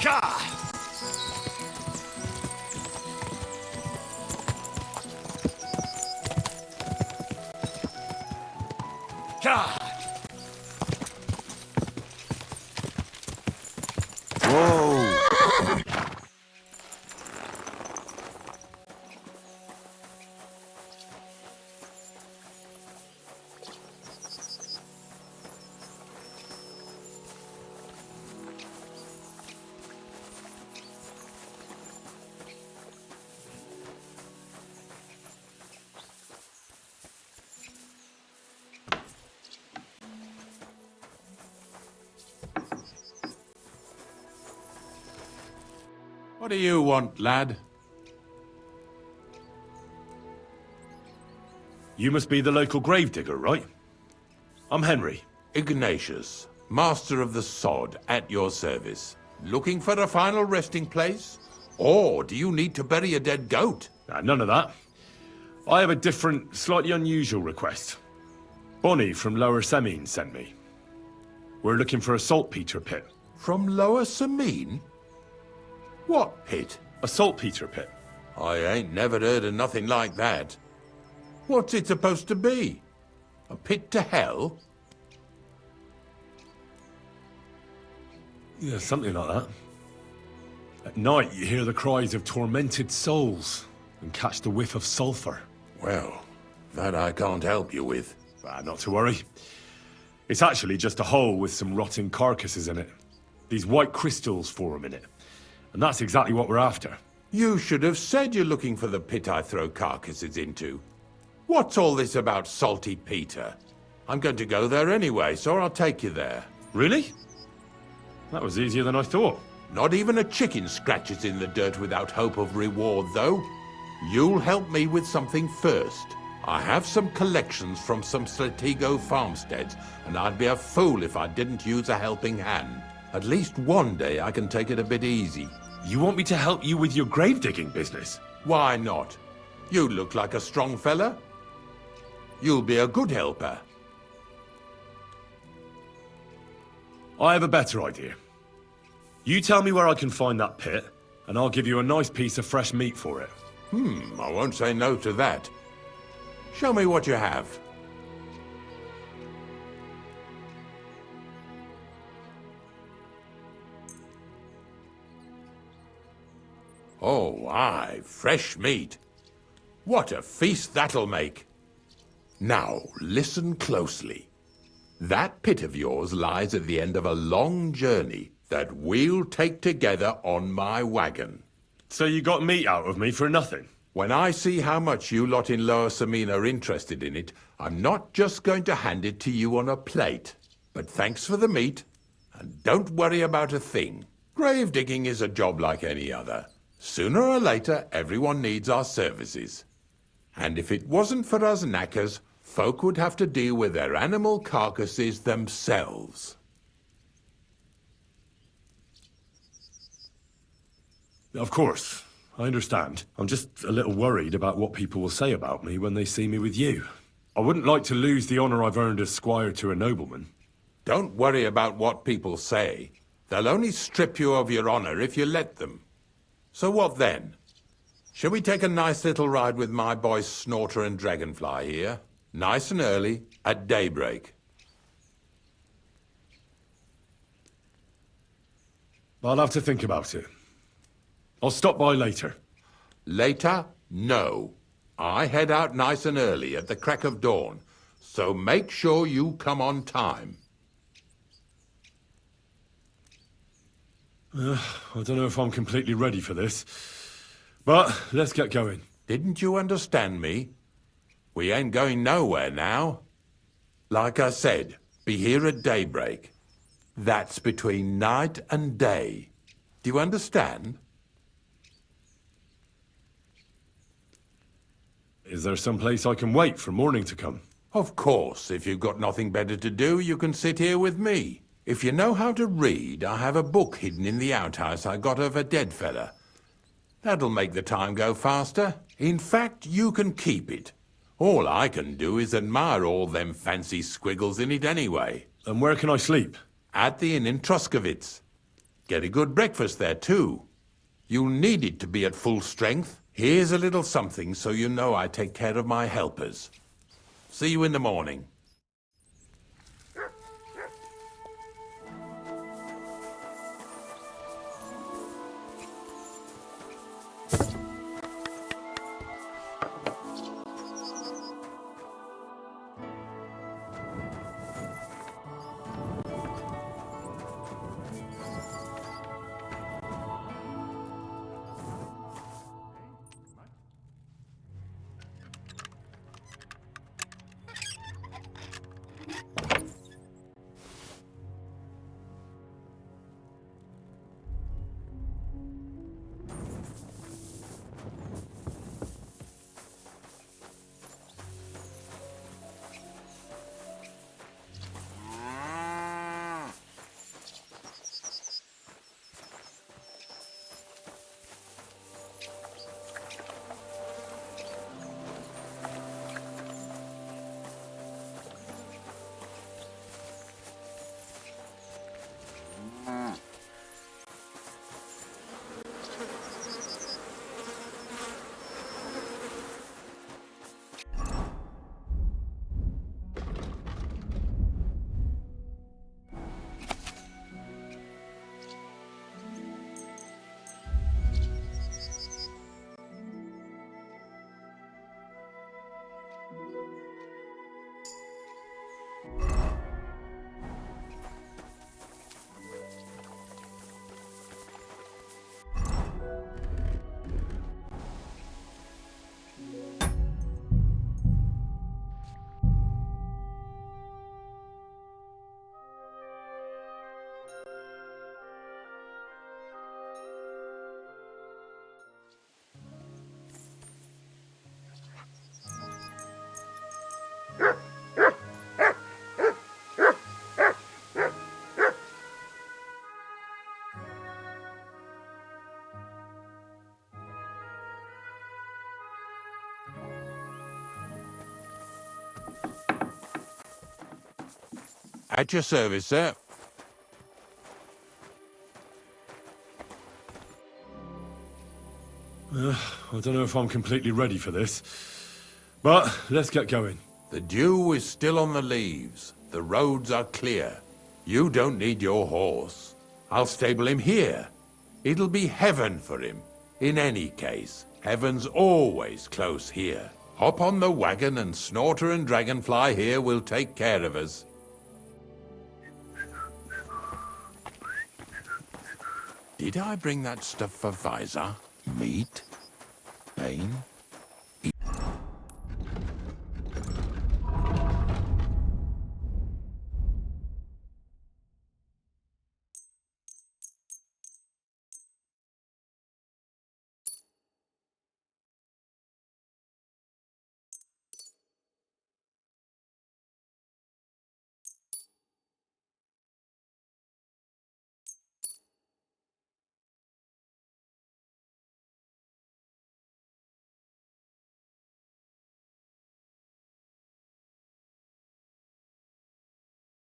Gah! Gah! Whoa! What do you want, lad? You must be the local gravedigger, right? I'm Henry. Ignatius, master of the sod, at your service. Looking for a final resting place? Or do you need to bury a dead goat? None of that. I have a different, slightly unusual request. Bonnie from Lower Semine sent me. We're looking for a saltpeter pit. From Lower Semine? What pit? A saltpeter pit. I ain't never heard of nothing like that. What's it supposed to be? A pit to hell? Yeah, something like that. At night, you hear the cries of tormented souls and catch the whiff of sulfur. Well, that I can't help you with. Not to worry. It's actually just a hole with some rotting carcasses in it. These white crystals form in it. And that's exactly what we're after. You should have said you're looking for the pit I throw carcasses into. What's all this about Salty Peter? I'm going to go there anyway, so I'll take you there. Really? That was easier than I thought. Not even a chicken scratches in the dirt without hope of reward, though. You'll help me with something first. I have some collections from some Stratego farmsteads, and I'd be a fool if I didn't use a helping hand. At least one day I can take it a bit easy. You want me to help you with your grave digging business? Why not? You look like a strong fella. You'll be a good helper. I have a better idea. You tell me where I can find that pit, and I'll give you a nice piece of fresh meat for it. I won't say no to that. Show me what you have. Oh, aye, fresh meat. What a feast that'll make. Now, listen closely. That pit of yours lies at the end of a long journey that we'll take together on my wagon. So you got meat out of me for nothing? When I see how much you lot in Lower Semine are interested in it, I'm not just going to hand it to you on a plate. But thanks for the meat, and don't worry about a thing. Grave digging is a job like any other. Sooner or later, everyone needs our services. And if it wasn't for us knackers, folk would have to deal with their animal carcasses themselves. Of course, I understand. I'm just a little worried about what people will say about me when they see me with you. I wouldn't like to lose the honor I've earned as squire to a nobleman. Don't worry about what people say. They'll only strip you of your honor if you let them. So what then? Shall we take a nice little ride with my boys Snorter and Dragonfly here? Nice and early, at daybreak. I'll have to think about it. I'll stop by later. Later? No. I head out nice and early at the crack of dawn, so make sure you come on time. I don't know if I'm completely ready for this, but let's get going. Didn't you understand me? We ain't going nowhere now. Like I said, be here at daybreak. That's between night and day. Do you understand? Is there some place I can wait for morning to come? Of course, if you've got nothing better to do, you can sit here with me. If you know how to read, I have a book hidden in the outhouse I got of a dead fella. That'll make the time go faster. In fact, you can keep it. All I can do is admire all them fancy squiggles in it anyway. And where can I sleep? At the inn in Truskowitz. Get a good breakfast there, too. You'll need it to be at full strength. Here's a little something so you know I take care of my helpers. See you in the morning. At your service, sir. I don't know if I'm completely ready for this, but let's get going. The dew is still on the leaves. The roads are clear. You don't need your horse. I'll stable him here. It'll be heaven for him. In any case, heaven's always close here. Hop on the wagon and Snorter and Dragonfly here will take care of us. Did I bring that stuff for Visor? Meat? Pain?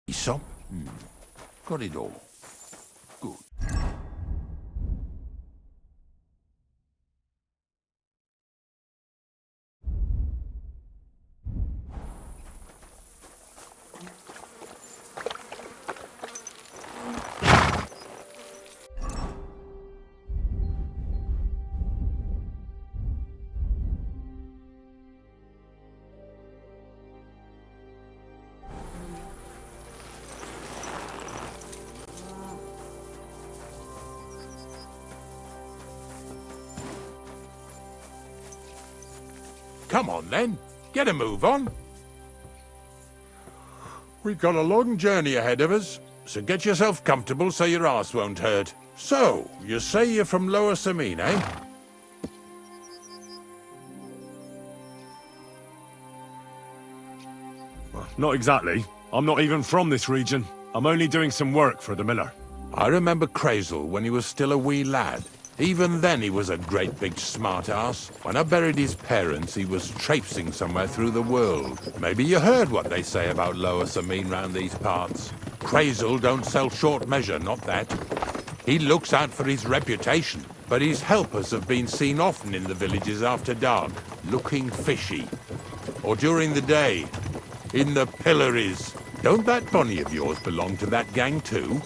Aesop? Got it all. Good. Come on, then. Get a move on. We've got a long journey ahead of us, so get yourself comfortable so your arse won't hurt. So, you say you're from Lower Samine, eh? Not exactly. I'm not even from this region. I'm only doing some work for the miller. I remember Crazel when he was still a wee lad. Even then he was a great big smart-ass. When I buried his parents, he was traipsing somewhere through the world. Maybe you heard what they say about Lower Samine round these parts. Crazel don't sell short measure, not that. He looks out for his reputation, but his helpers have been seen often in the villages after dark, looking fishy. Or during the day, in the pillories. Don't that bunny of yours belong to that gang too?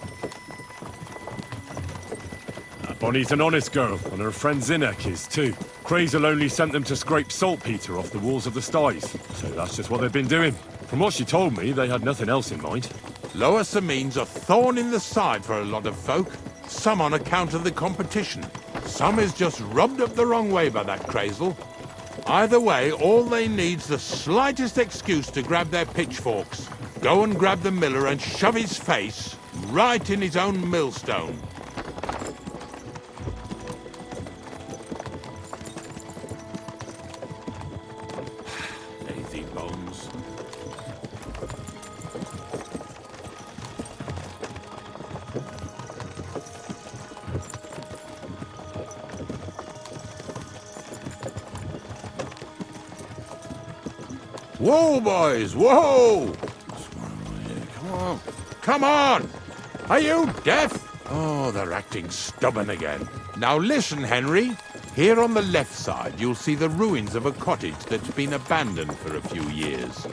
Bonnie's an honest girl, and her friend Zinnek is too. Crazel only sent them to scrape saltpeter off the walls of the sties, so that's just what they've been doing. From what she told me, they had nothing else in mind. Lower Samine's a thorn in the side for a lot of folk. Some on account of the competition. Some is just rubbed up the wrong way by that Crazel. Either way, all they need's the slightest excuse to grab their pitchforks. Go and grab the miller and shove his face right in his own millstone. Lazy bones. Whoa, boys, whoa! Come on. Come on! Are you deaf? Oh, they're acting stubborn again. Now listen, Henry. Here on the left side, you'll see the ruins of a cottage that's been abandoned for a few years.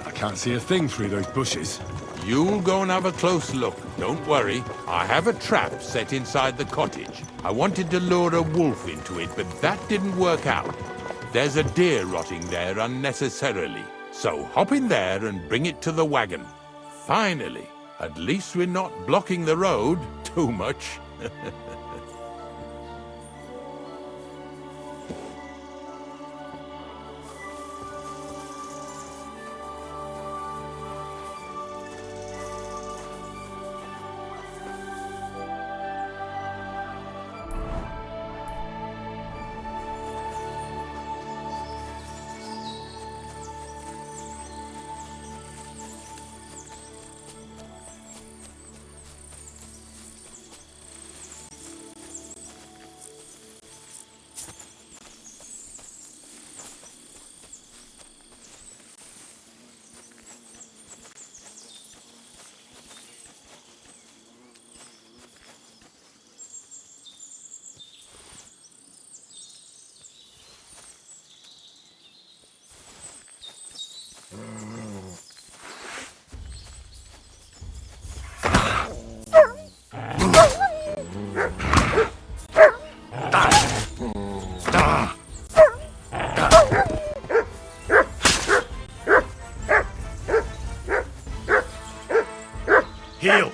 I can't see a thing through those bushes. You'll go and have a close look. Don't worry. I have a trap set inside the cottage. I wanted to lure a wolf into it, but that didn't work out. There's a deer rotting there unnecessarily. So hop in there and bring it to the wagon. Finally. At least we're not blocking the road too much. Heal!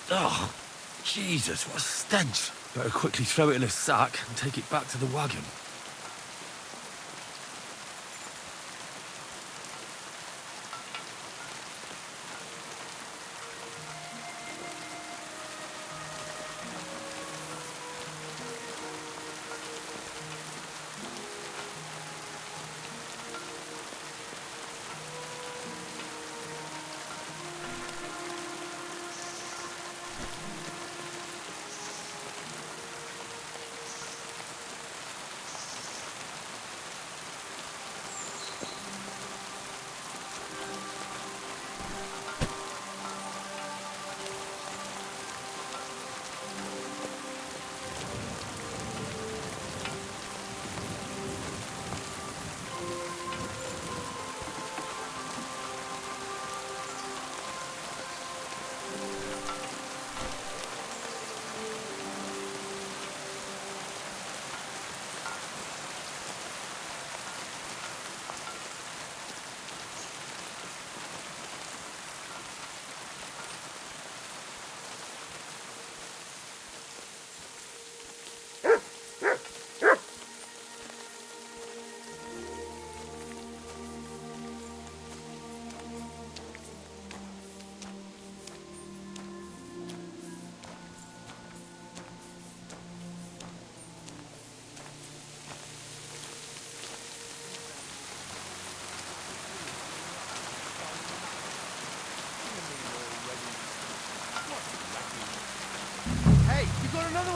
Oh, Jesus, what a stench. Better quickly throw it in a sack and take it back to the wagon.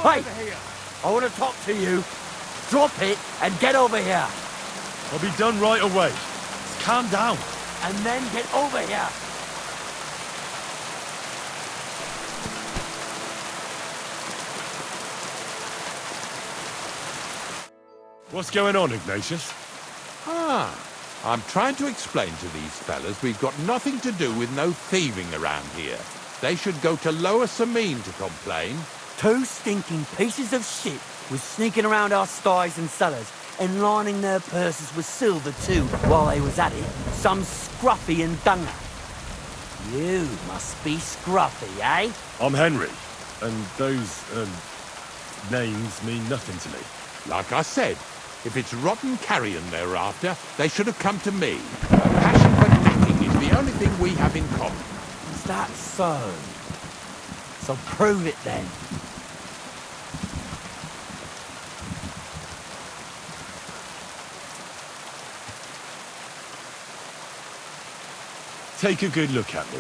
Hey! I want to talk to you. Drop it and get over here. I'll be done right away. Calm down. And then get over here. What's going on, Ignatius? I'm trying to explain to these fellas we've got nothing to do with no thieving around here. They should go to Lower Samine to complain. 2 stinking pieces of shit was sneaking around our sties and cellars and lining their purses with silver too while they was at it. Some scruffy and dunger. You must be scruffy, eh? I'm Henry, and those, names mean nothing to me. Like I said, if it's rotten carrion they're after, they should have come to me. A passion for necking is the only thing we have in common. Is that so? So prove it then. Take a good look at me.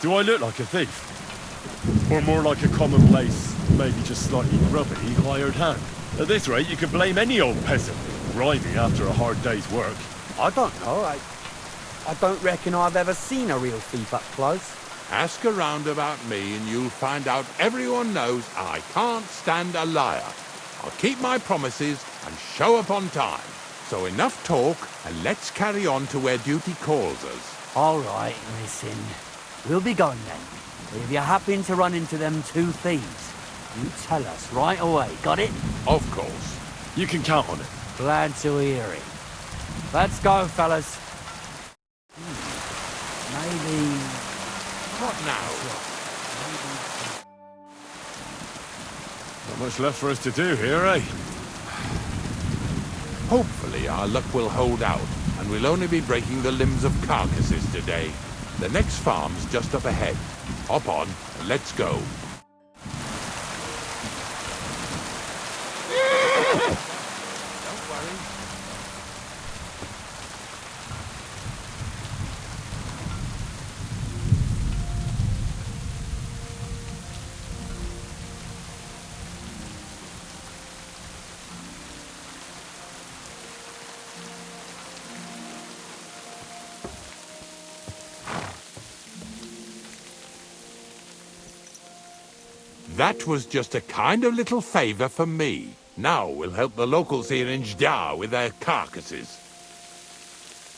Do I look like a thief? Or more like a commonplace, maybe just slightly grubby, hired hand? At this rate, you could blame any old peasant, grimy after a hard day's work. I don't know. I don't reckon I've ever seen a real thief up close. Ask around about me and you'll find out everyone knows I can't stand a liar. I'll keep my promises and show up on time. So enough talk and let's carry on to where duty calls us. All right, listen. We'll be going then. But if you happen to run into them 2 thieves, you tell us right away, got it? Of course. You can count on it. Glad to hear it. Let's go, fellas. Maybe... What now? Not much left for us to do here, eh? Hopefully our luck will hold out, and we'll only be breaking the limbs of carcasses today. The next farm's just up ahead. Hop on, and let's go. Don't worry. That was just a kind of little favor for me. Now we'll help the locals here in Jda with their carcasses.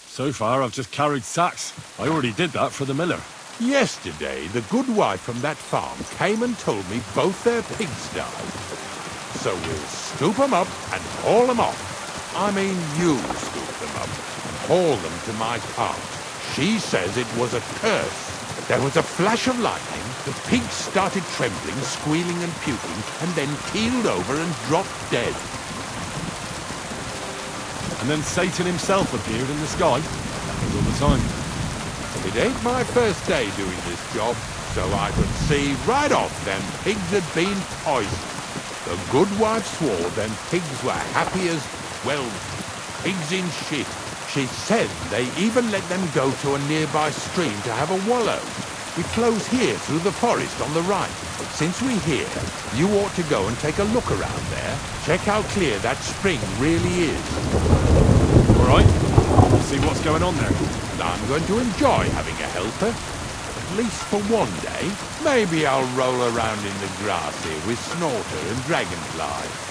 So far, I've just carried sacks. I already did that for the miller. Yesterday, the good wife from that farm came and told me both their pigs died. So we'll scoop them up and haul them off. I mean, you scoop them up and haul them to my cart. She says it was a curse. There was a flash of lightning, the pigs started trembling, squealing and puking, and then keeled over and dropped dead. And then Satan himself appeared in the sky. Happens all the time. It ain't my first day doing this job, so I could see right off them pigs had been poisoned. The good wife swore them pigs were happy as, well, pigs in shit. She said they even let them go to a nearby stream to have a wallow. It flows here through the forest on the right. Since we're here, you ought to go and take a look around there. Check how clear that spring really is. All right. Let's see what's going on there. I'm going to enjoy having a helper. At least for one day. Maybe I'll roll around in the grass here with Snorter and Dragonfly.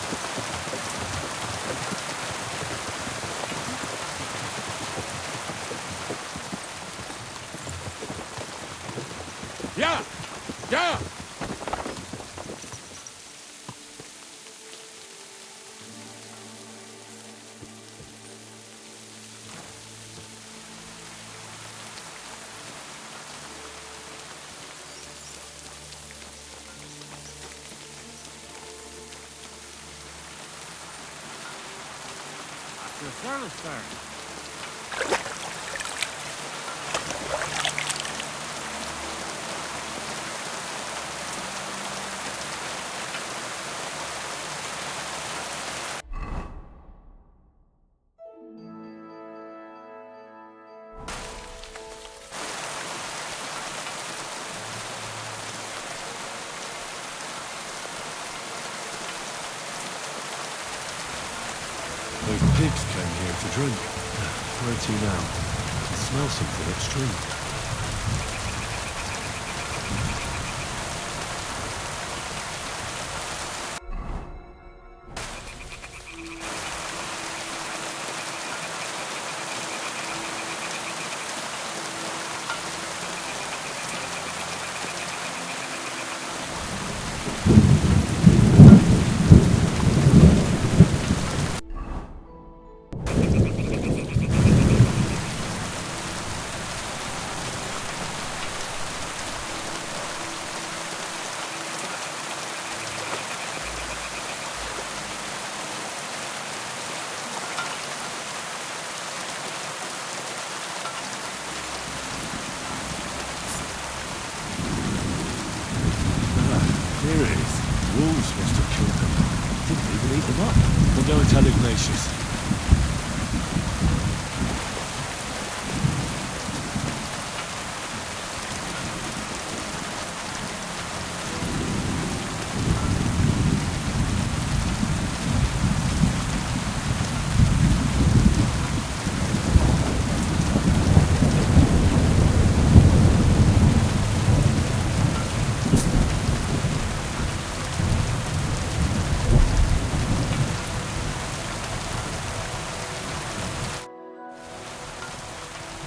Yeah! Yeah! After a service turn. something to drink. Where to now? I can smell something upstream. Here it is. Wolves must have killed them. Didn't even eat them up. We'll go and tell Ignatius.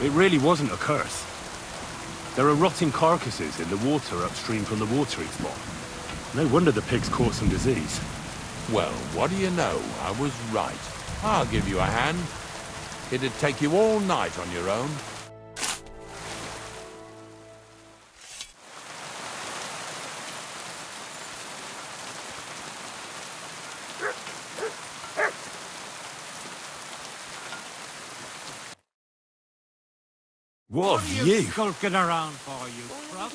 It really wasn't a curse. There are rotting carcasses in the water upstream from the watering spot. No wonder the pigs caught some disease. Well, what do you know? I was right. I'll give you a hand. It'd take you all night on your own. What have you? Skulking around for you, crap.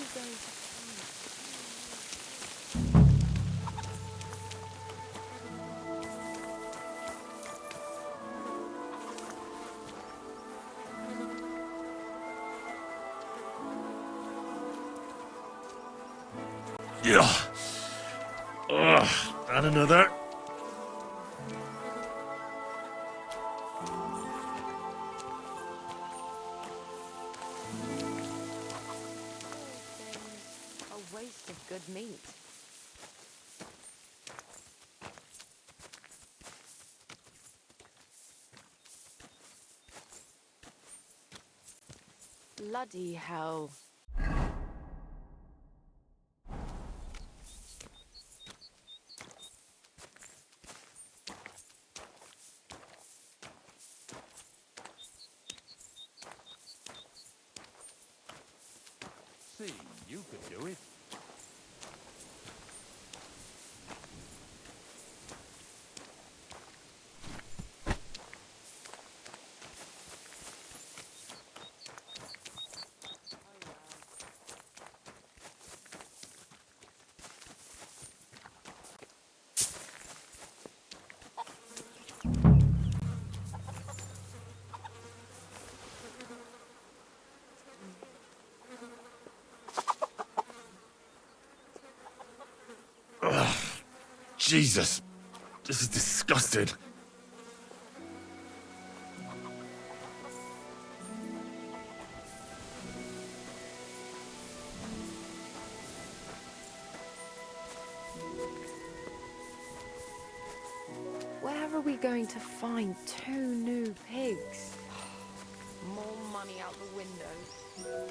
Yeah. And another. A waste of good meat. Bloody hell. See, you could do it. Jesus. This is disgusting. Where are we going to find 2 new pigs? More money out the window.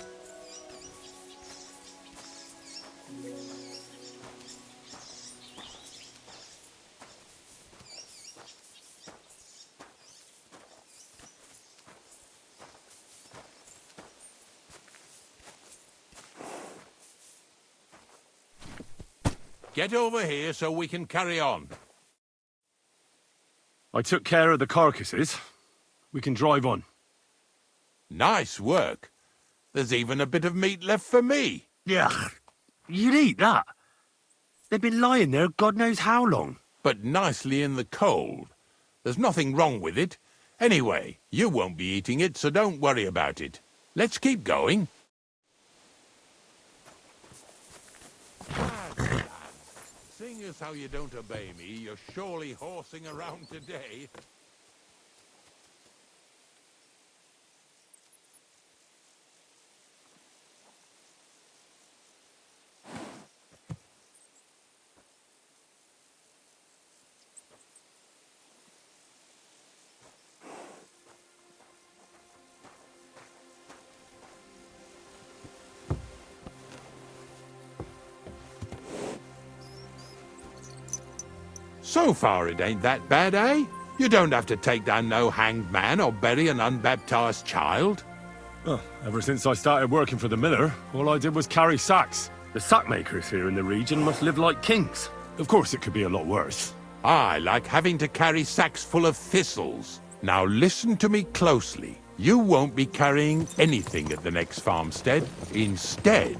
Get over here so we can carry on. I took care of the carcasses. We can drive on. Nice work. There's even a bit of meat left for me. Yeah, you'd eat that. They've been lying there God knows how long. But nicely in the cold. There's nothing wrong with it. Anyway, you won't be eating it, so don't worry about it. Let's keep going. Seeing as how you don't obey me, you're surely horsing around today. So far it ain't that bad, eh? You don't have to take down no hanged man or bury an unbaptized child. Oh, ever since I started working for the miller, all I did was carry sacks. The sack makers here in the region must live like kings. Of course it could be a lot worse. I like having to carry sacks full of thistles. Now listen to me closely. You won't be carrying anything at the next farmstead. Instead,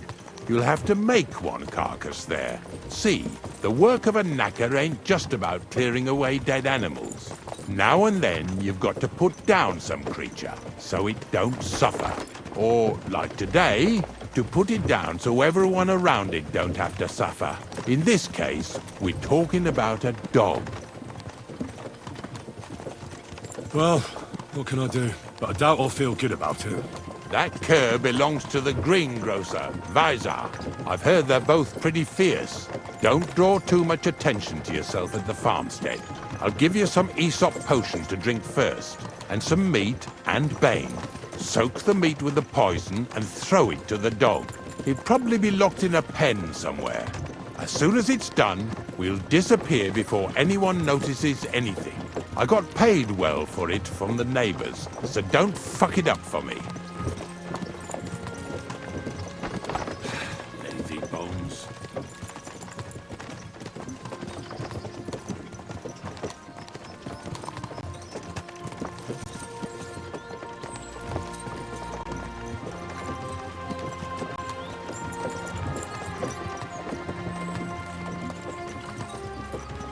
you'll have to make one carcass there. See, the work of a knacker ain't just about clearing away dead animals. Now and then, you've got to put down some creature, so it don't suffer. Or, like today, to put it down so everyone around it don't have to suffer. In this case, we're talking about a dog. Well, what can I do? But I doubt I'll feel good about it. That cur belongs to the greengrocer, Vizar. I've heard they're both pretty fierce. Don't draw too much attention to yourself at the farmstead. I'll give you some Aesop potion to drink first, and some meat and bane. Soak the meat with the poison and throw it to the dog. He'll probably be locked in a pen somewhere. As soon as it's done, we'll disappear before anyone notices anything. I got paid well for it from the neighbors, so don't fuck it up for me. Lazy bones.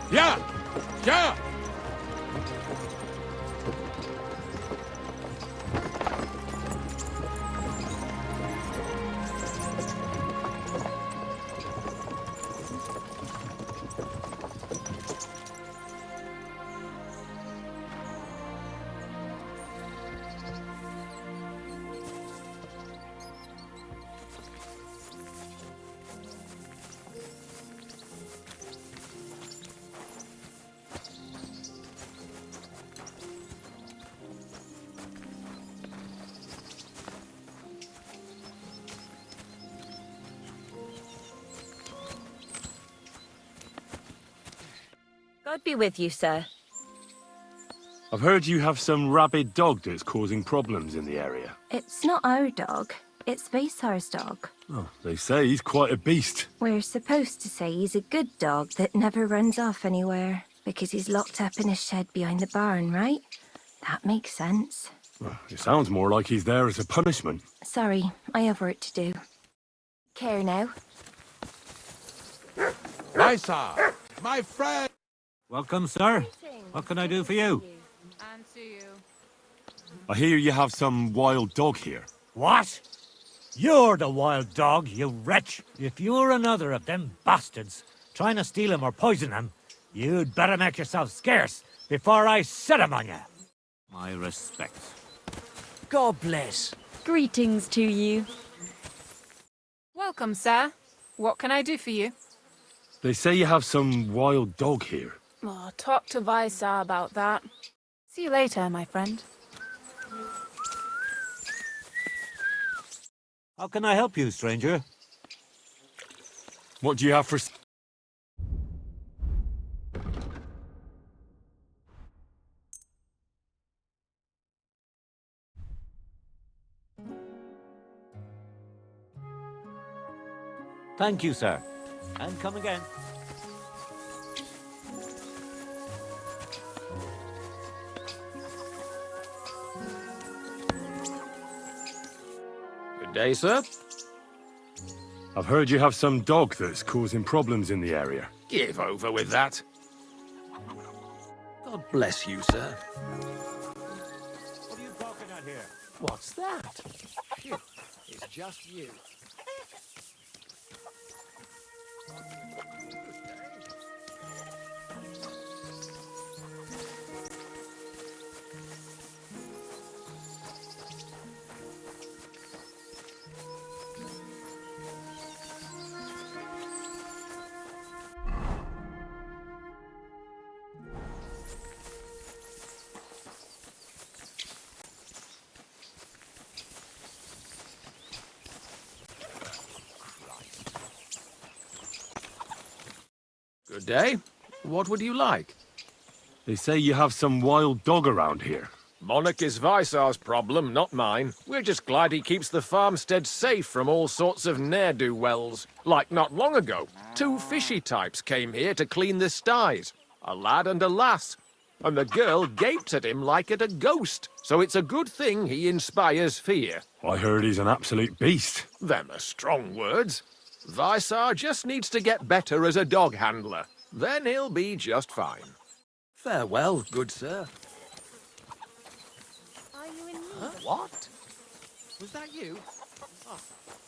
Yeah! Yeah! God be with you, sir. I've heard you have some rabid dog that's causing problems in the area. It's not our dog. It's Vaisar's dog. Oh, they say he's quite a beast. We're supposed to say he's a good dog that never runs off anywhere, because he's locked up in a shed behind the barn, right? That makes sense. Well, it sounds more like he's there as a punishment. Sorry, I have work to do. Care now? Vizar, my friend! Welcome, sir. What can I do for you? And to you. I hear you have some wild dog here. What? You're the wild dog, you wretch. If you're another of them bastards trying to steal him or poison him, you'd better make yourself scarce before I set him on you. My respects. God bless. Greetings to you. Welcome, sir. What can I do for you? They say you have some wild dog here. Oh, talk to Vaisar about that. See you later, my friend. How can I help you, stranger? What do you have for... Thank you, sir. And come again. Good day, sir. I've heard you have some dog that's causing problems in the area. Give over with that. God bless you, sir. What are you talking at here? What's that? Phew, it's just you. Good day. What would you like? They say you have some wild dog around here. Monarch is Visar's problem, not mine. We're just glad he keeps the farmstead safe from all sorts of ne'er-do-wells. Like not long ago, 2 fishy types came here to clean the styes. A lad and a lass. And the girl gaped at him like at a ghost. So it's a good thing he inspires fear. I heard he's an absolute beast. Them are strong words. Visar just needs to get better as a dog handler. Then he'll be just fine. Farewell, good sir. Are you in need? Huh? What? Was that you? Oh.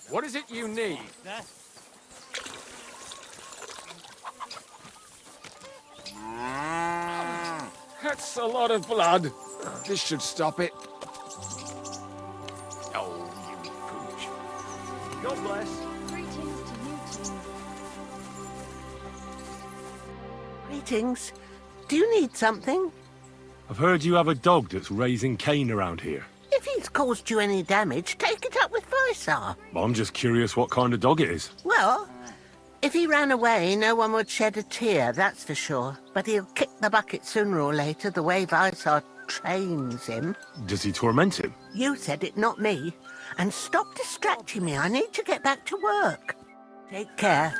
What is it you need? That's a lot of blood. This should stop it. Oh, you pooch. God bless. Greetings to you two. Greetings. Do you need something? I've heard you have a dog that's raising Cain around here. If he's caused you any damage, take it up with Visar. I'm just curious what kind of dog it is. Well, if he ran away, no one would shed a tear, that's for sure. But he'll kick the bucket sooner or later, the way Visar trains him. Does he torment him? You said it, not me. And stop distracting me. I need to get back to work. Take care.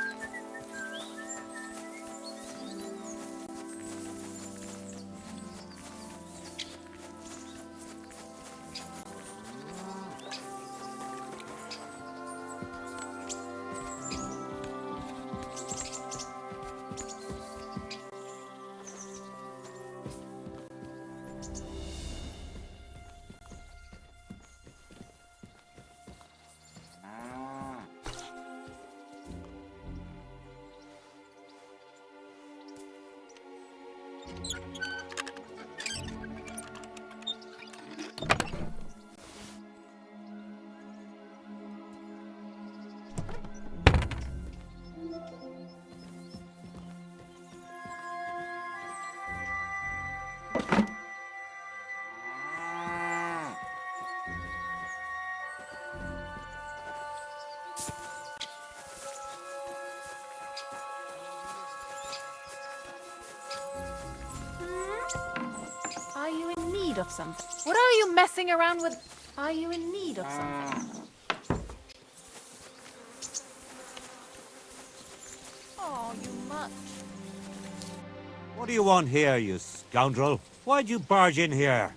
Are you in need of something? What are you messing around with? Are you in need of something? Oh, you much. What do you want here, you scoundrel? Why'd you barge in here?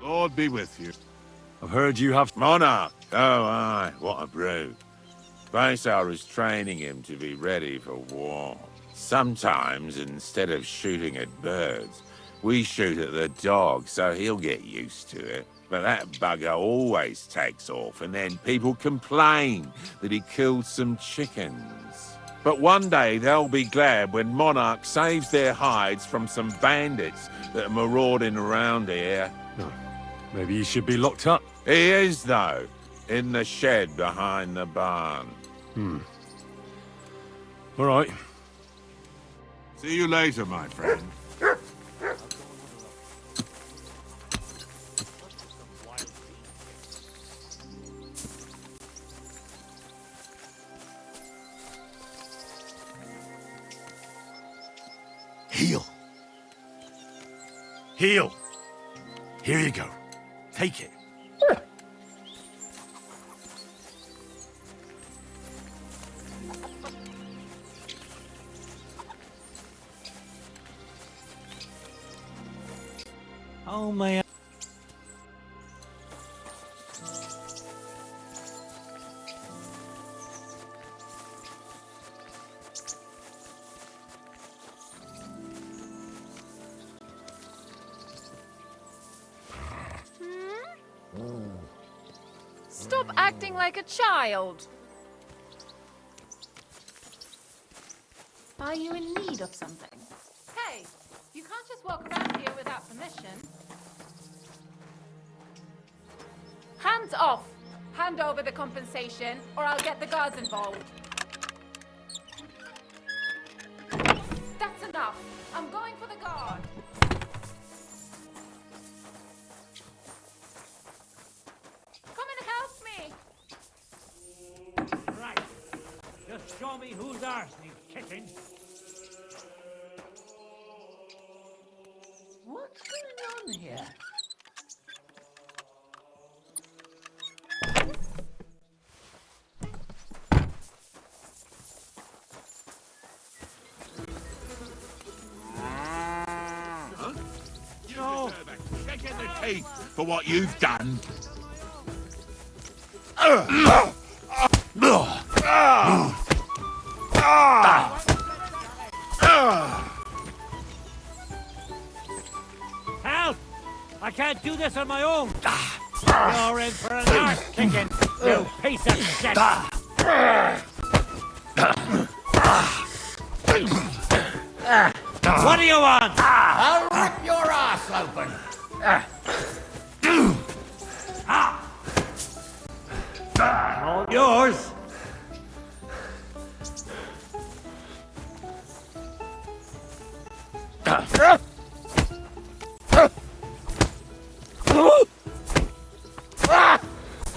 Lord be with you. I've heard you have... Monarch! Oh, aye, what a brute. Visar is training him to be ready for war. Sometimes, instead of shooting at birds, we shoot at the dog, so he'll get used to it. But that bugger always takes off, and then people complain that he killed some chickens. But one day they'll be glad when Monarch saves their hides from some bandits that are marauding around here. No. Maybe he should be locked up. He is, though, in the shed behind the barn. All right. See you later, my friend. Heal. Heal. Here you go. Take it. Oh, man. Stop acting like a child. Are you in need of something? Hey, you can't just walk around here without permission. Hands off! Hand over the compensation, or I'll get the guards involved. That's enough. I'm going for the guard. Show me whose arse needs kicking. What's going on here? You deserve a kick in the teeth for what you've done. Help! I can't do this on my own. You're in for an arse kicking, you piece of shit. What do you want? I'll rip your ass open. All yours.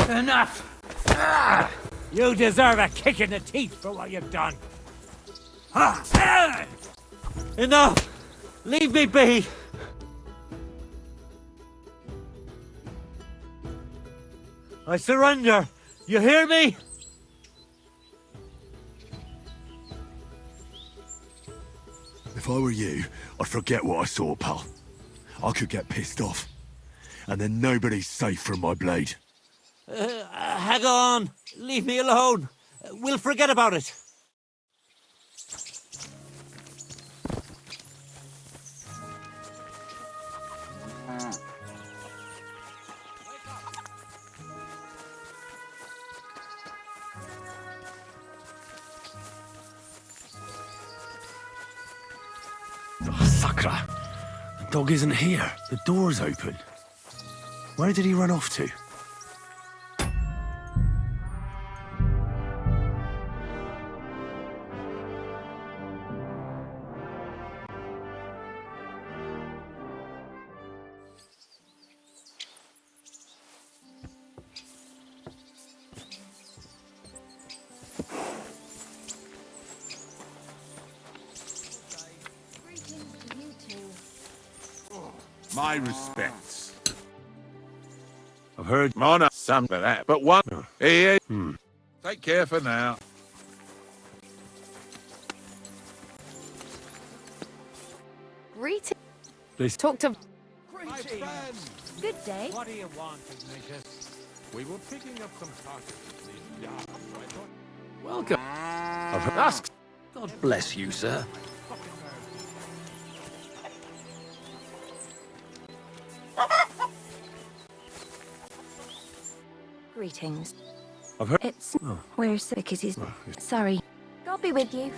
Enough. You deserve a kick in the teeth for what you've done. Enough! Leave me be! I surrender. You hear me? If I were you, I'd forget what I saw, pal. I could get pissed off. And then nobody's safe from my blade. Hang on. Leave me alone. We'll forget about it. Oh, Sakra! The dog isn't here. The door's open. Where did he run off to? My respects. I've heard Mona, some of that, but one. Here. Take care for now. Greeting. Please. Talk to. My friend, Good day. What do you want, Ignatius? we were picking up some carcasses in yard. I thought Welcome. I've asked. God bless you, sir. Greetings. I've heard. It's... Where's... Because he's... Sorry. God be with you.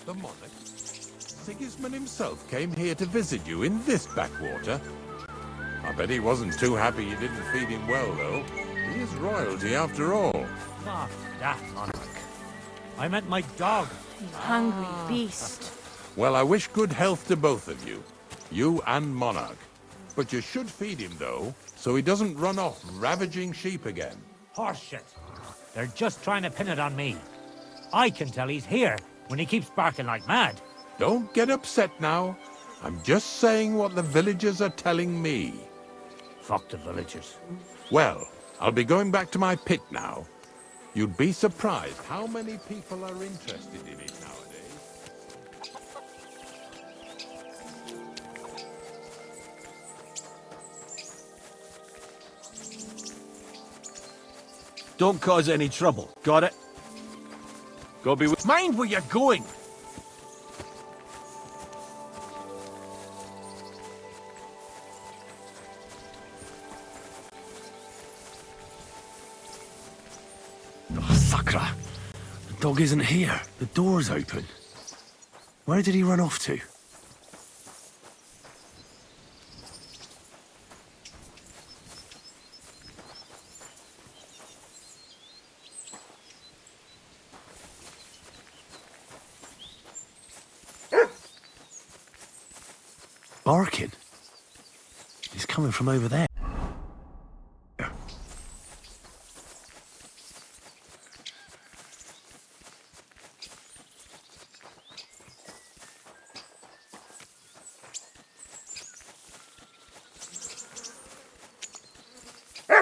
The monarch? Sigismund himself came here to visit you in this backwater. I bet he wasn't too happy you didn't feed him well, though. He is royalty after all. Not that monarch. I meant my dog. You hungry beast. Well, I wish good health to both of you. You and Monarch. But you should feed him, though, so he doesn't run off ravaging sheep again. Horseshit. They're just trying to pin it on me. I can tell he's here when he keeps barking like mad. Don't get upset now. I'm just saying what the villagers are telling me. Fuck the villagers. Well, I'll be going back to my pit now. You'd be surprised how many people are interested in it nowadays. Don't cause any trouble. Got it? Go be with. Mind where you're going! Oh, Sakra! The dog isn't here. The door's open. Where did he run off to? Barking? He's coming from over there.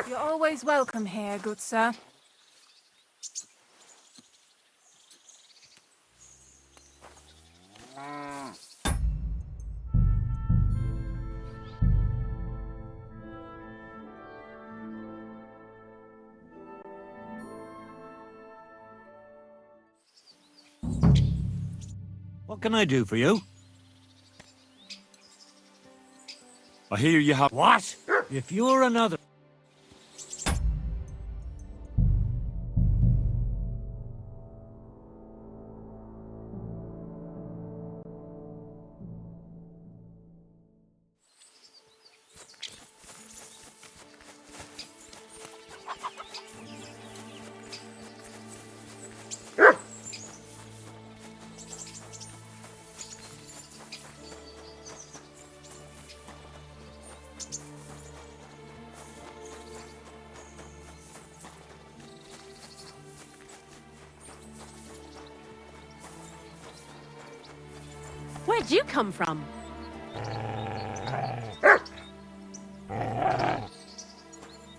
You're always welcome here, good sir. What can I do for you? I hear you have... What? If you're another... Where'd you come from?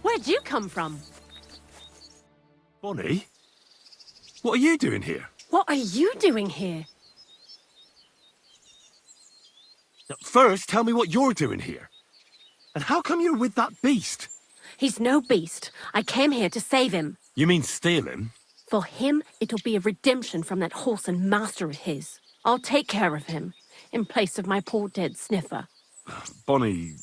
Where'd you come from? Bonnie? What are you doing here? What are you doing here? First, tell me what you're doing here. And how come you're with that beast? He's no beast. I came here to save him. You mean steal him? For him, it'll be a redemption from that horse and master of his. I'll take care of him, in place of my poor dead sniffer. Bonnie...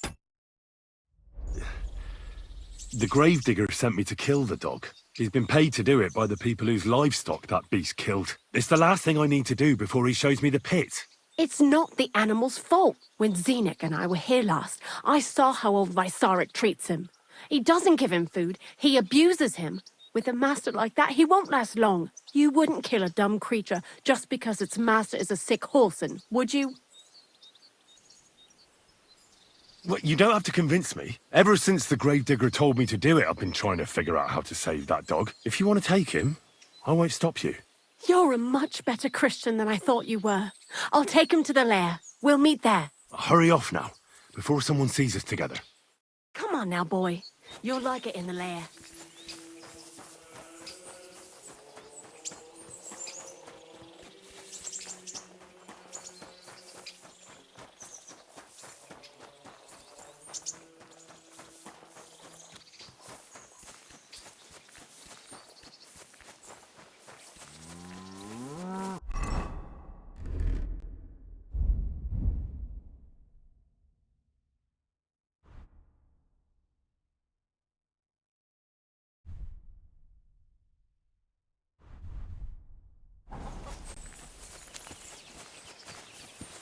The gravedigger sent me to kill the dog. He's been paid to do it by the people whose livestock that beast killed. It's the last thing I need to do before he shows me the pit. It's not the animal's fault. When Zenek and I were here last, I saw how old Vysarik treats him. He doesn't give him food, he abuses him. With a master like that, he won't last long. You wouldn't kill a dumb creature just because its master is a sick horseman, would you? Well, you don't have to convince me. Ever since the gravedigger told me to do it, I've been trying to figure out how to save that dog. If you want to take him, I won't stop you. You're a much better Christian than I thought you were. I'll take him to the lair. We'll meet there. Hurry off now, before someone sees us together. Come on now, boy. You'll like it in the lair.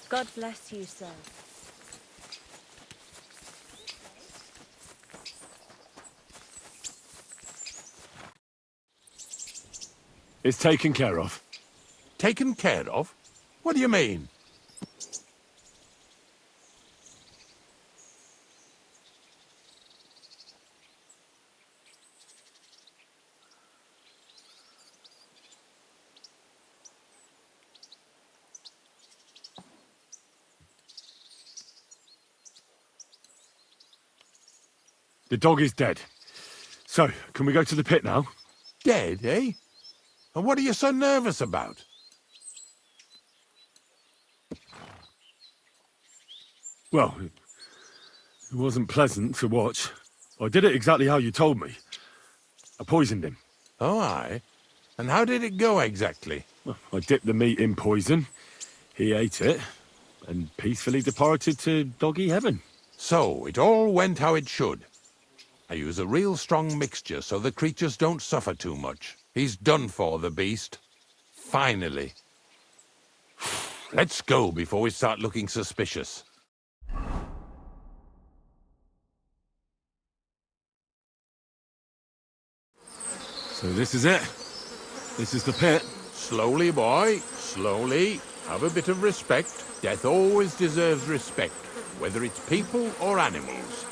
God bless you, sir. It's taken care of. Taken care of? What do you mean? The dog is dead. So, can we go to the pit now? Dead, eh? And what are you so nervous about? Well, it wasn't pleasant to watch. I did it exactly how you told me. I poisoned him. Oh, aye? And how did it go exactly? Well, I dipped the meat in poison. He ate it, and peacefully departed to doggy heaven. So, it all went how it should. I use a real strong mixture so the creatures don't suffer too much. He's done for, the beast. Finally. Let's go before we start looking suspicious. So this is it. This is the pit. Slowly, boy. Slowly. Have a bit of respect. Death always deserves respect, whether it's people or animals.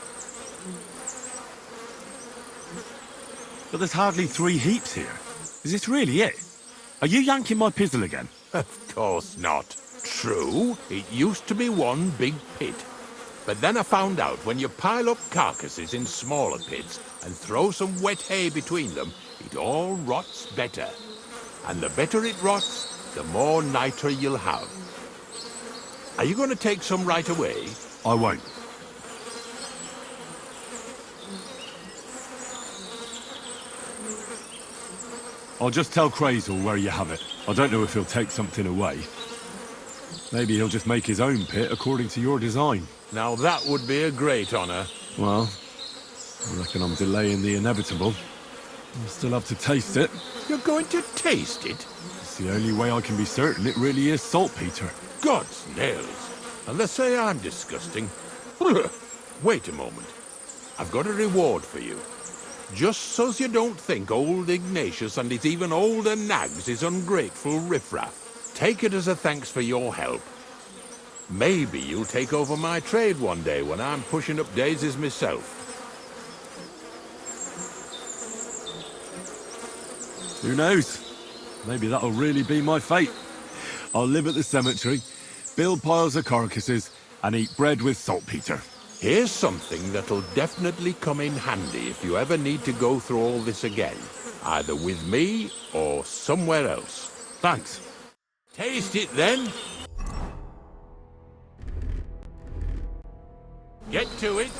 But there's hardly 3 heaps here. Is this really it? Are you yanking my pizzle again? Of course not. True, it used to be one big pit. But then I found out when you pile up carcasses in smaller pits and throw some wet hay between them, it all rots better. And the better it rots, the more niter you'll have. Are you going to take some right away? I won't. I'll just tell Crazel where you have it. I don't know if he'll take something away. Maybe he'll just make his own pit according to your design. Now that would be a great honor. Well, I reckon I'm delaying the inevitable. I'll still have to taste it. You're going to taste it? It's the only way I can be certain it really is saltpeter. God's nails. And they say I'm disgusting. Wait a moment. I've got a reward for you. Just so's you don't think old Ignatius and his even older nags is ungrateful riffraff. Take it as a thanks for your help. Maybe you'll take over my trade one day when I'm pushing up daisies myself. Who knows? Maybe that'll really be my fate. I'll live at the cemetery, build piles of carcasses, and eat bread with saltpeter. Here's something that'll definitely come in handy if you ever need to go through all this again. Either with me or somewhere else. Thanks. Taste it then. Get to it.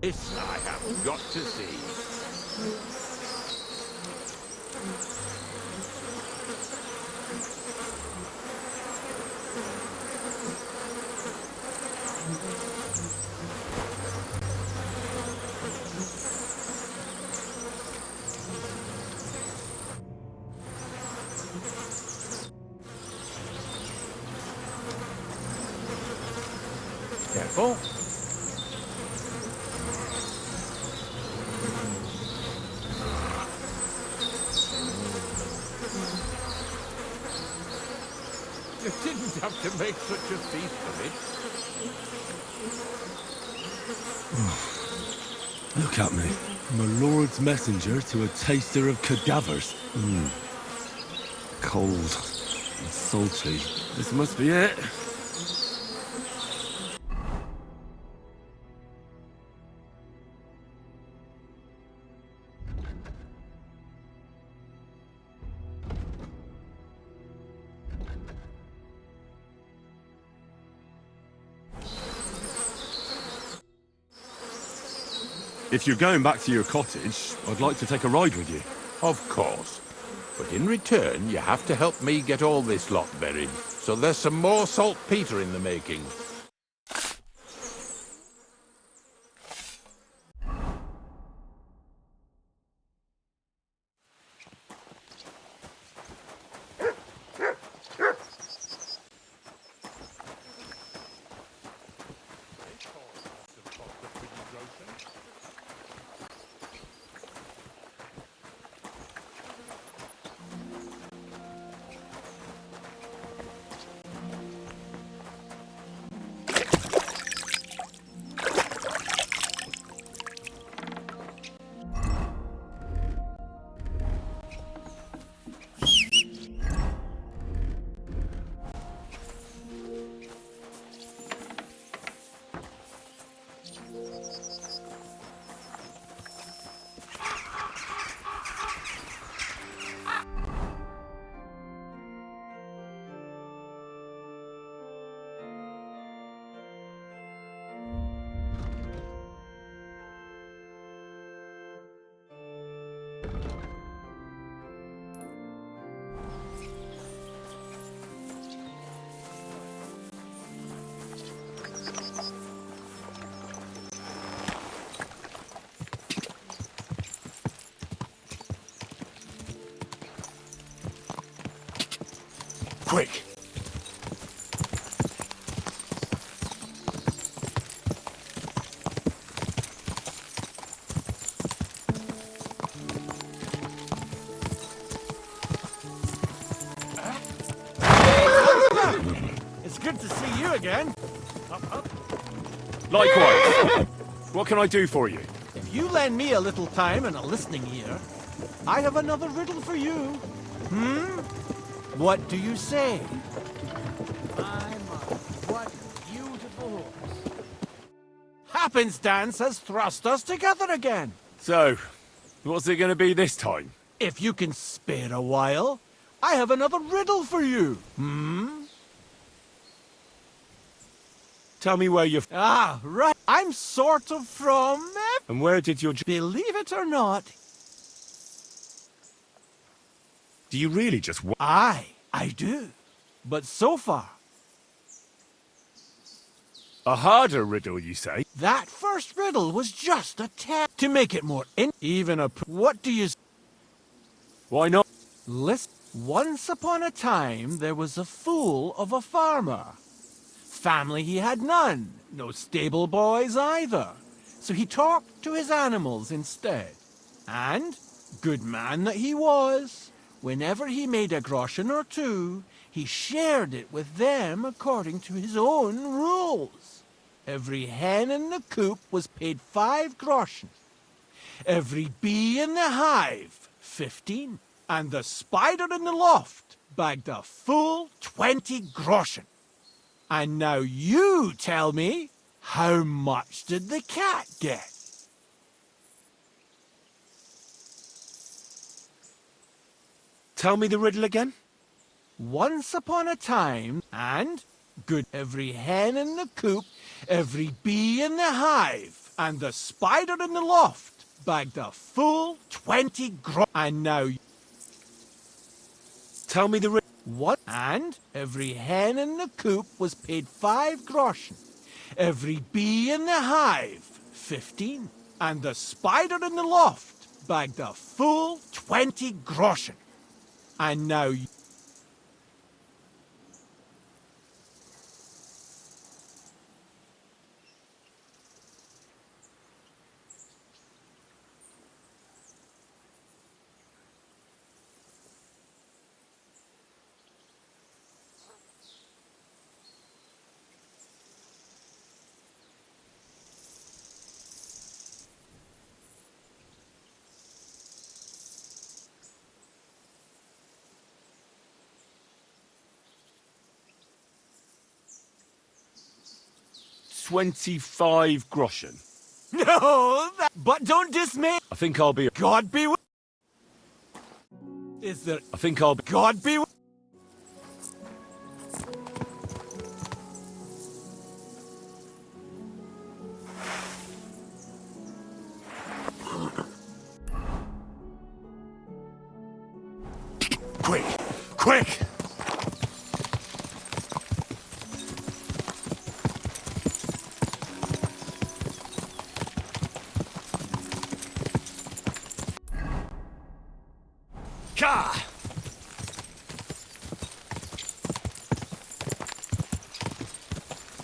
This I have got to see. Careful. You didn't have to make such a feast of it. Look at me. I'm a lord's messenger to a taster of cadavers. Cold and salty. This must be it. If you're going back to your cottage, I'd like to take a ride with you. Of course. But in return, you have to help me get all this lot buried. So there's some more saltpeter in the making. Quick! It's good to see you again. Likewise. What can I do for you? If you lend me a little time and a listening ear, I have another riddle for you. What do you say? What a beautiful horse. Happenstance has thrust us together again. So, what's it going to be this time? If you can spare a while, I have another riddle for you. Tell me where you're... Ah, right. I'm sort of from... And where did your... Believe it or not, Do you really just... I do. But so far, A harder riddle, you say? that first riddle was just a tap to make it more even a... What do you... Why not? Listen. Once upon a time, there was a fool of a farmer. Family he had none, no stable boys either. So he talked to his animals instead. And, good man that he was, whenever he made a groschen or two, he shared it with them according to his own rules. Every hen in the coop was paid 5 groschen. Every bee in the hive, 15. And the spider in the loft bagged a full 20 groschen. And now you tell me, how much did the cat get? Tell me the riddle again? Once upon a time, and good every hen in the coop, every bee in the hive, and the spider in the loft bagged a full 20 groschen. And now Tell me the riddle. what? And every hen in the coop was paid 5 groschen. Every bee in the hive, 15. And the spider in the loft bagged a full 20 groschen. And now... $25 groschen. No, but don't dismay. I think I'll be... God be with... Is there... I think I'll be... God be with... Quick! Quick! Ka!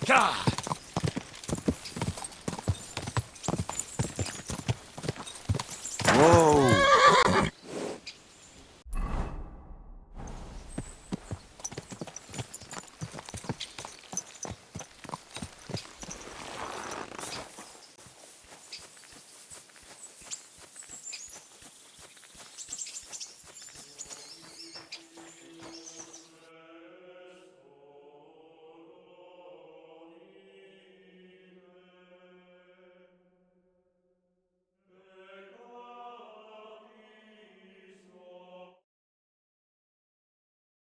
Ka!